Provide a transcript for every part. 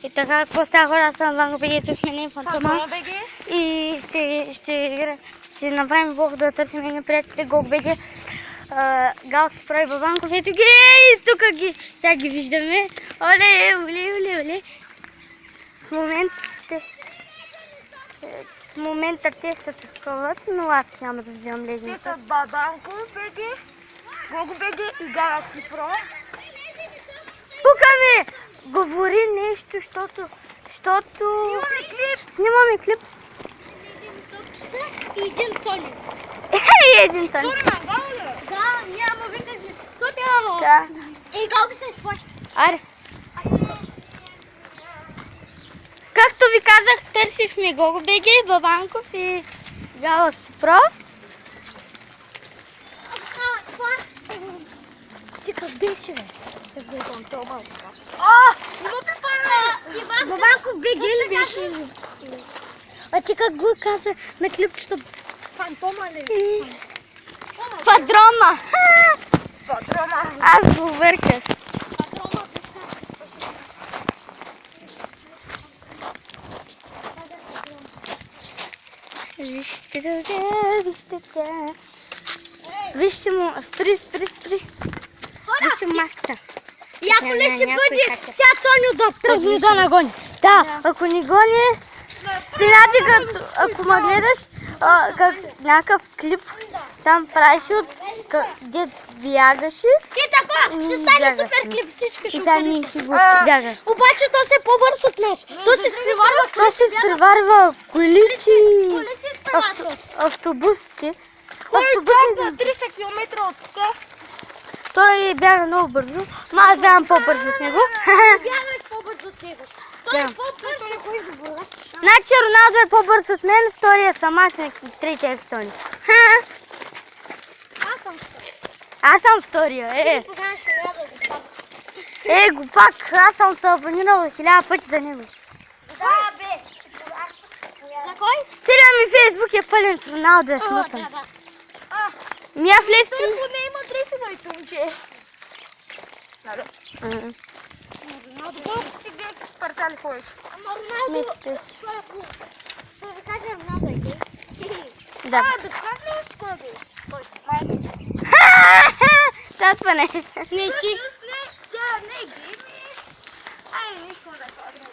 И така, какво става хора, аз съм Ванго БГ, тук сме Фантома. И ще направим влог да търсим едни приятели, Гог БГ, Галси Про и Бабанков. Ето ги, тук ги, сега ги виждаме. Оле, оле, оле, оле. В момента те са такова, но аз няма да вземам ледница. Те са Бабанков БГ, Гог БГ и Галси Про. Тук ми говори нещо, защото... Снимаме клип! Снимаме клип. И един Тони. Един Тони. Тони мангал ли? Да, няма викаш. Тони! Да. И Галси се изплаща. Аре. Както ви казах, търсихме Гого БГ, Бабанков и Галси Про. Ти как беше, бе? Се гледам това. Има припана! Бабанков БГ ли беше? А ти как го каза на клипчето? Фантома ли? Фадрома! Фантома! Аз го върках. Вижте добре, вижте тя. Вижте му, спри. Вижте маската. Яко ли ще бъде сега Цоню да тръгне да нагони? Да, ако ни гони, иначе ако ме гледаш, някакъв клип там правиш от где бягаше. И така, ще стане супер клип, всички ще И там ние си го бяга. Обаче то се е по-бърз от нас. То се изпреварва. То се изпреварва колици, автобусите. Кой бяга 30 км от тук? Той бяга много бързо, но аз бягам по-бързо от него. Бягаш по-бързо от него. Той е по-бързо. Значи Роналдо е по-бърз от мен, втория съм аз, третия е Тони. Аз съм втория, глупак, аз съм се абонирал 1000 пъти за него. Да, бе. За кой? Целият ми Фейсбук е пълен с Роналдо, е смутен. Мия влез. Той поне има 30 моите момче. Колко ти гледаш с партали ходиш? Ама Роналдо... Да ви кажа Роналдо е гей? Да. Да кажа с кой е гей? Кой? Майка. Татва не. Не ти. Тя не е гей, ай, нищо да ходим.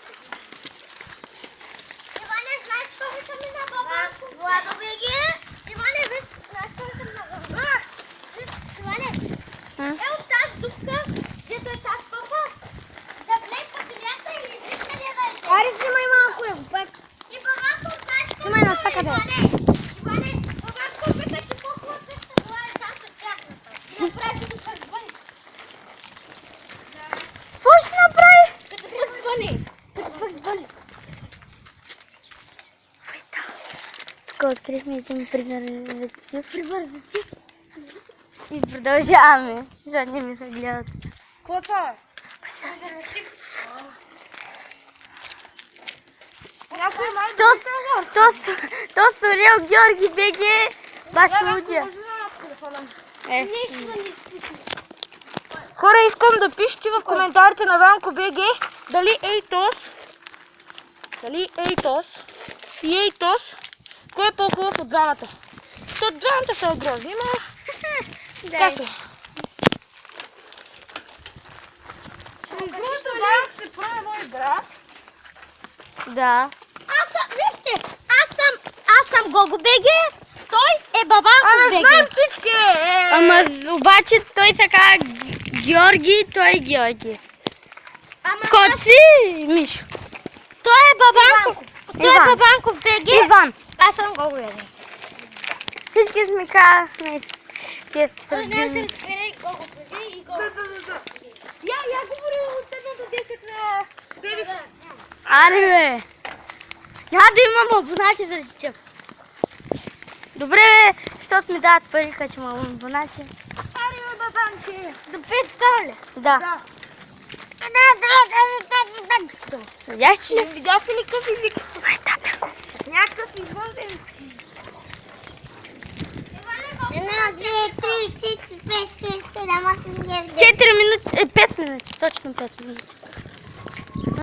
Иване, знаеш какво викаме на Бабанков? Владо БГ? Иване, виж, знаеш какво викаме на Бабанков? Виж, Иване, от тази дупка, дето е тази копа, да влей по земята и виж къде да е. Аре, снимай малко, пак. И Бабанков, знаеш какво Снимай навсякъде. Иване, Бабанков вика, че по-хубавата ще била е тази тяхната. И направи като пък звъни. Какво ще направи? Като пък звъни. Като пък звъни. Тук открихме един презерватив. И продължаваме, защото не ми се гледат. Какво това е? Презерватив. Някой май да се То Сорел Георги БГ, баш лудия. Нещо не изпусна. Хора, искам да пишете в коментарите на Ванко БГ дали Ейтос и Ейтос, кой е по-хубав от двамата. Защото двамата са грозни, ма... Така се. Просто да се прави мой брат. Да. Вижте, аз съм Гого БГ, той е Бабанков БГ. Знам всички! Ама обаче той се казва Георги, той е Георги. Кот си, Мишо? Той е Бабанков. Той е Бабанков БГ. Иван. Аз съм Гого БГ. Всички сме казахме те са сърдини. ще разпирай Гого БГ и Гого. Да. Я говори от 1 до 10 на бебиш. Аре бе. Няма да имам абонати заради теб. Добре бе, защото ми дават пари, като че имам абонати. Аре бе, бабанче. До 5 става ли? Да. Видяхте ли? Видяхте ли какъв език? Някакъв извънземски. 1, 2, 3, 4, 5, 6, 7, 8, 9, 10. 4 минути, 5 минути, точно 5 минути.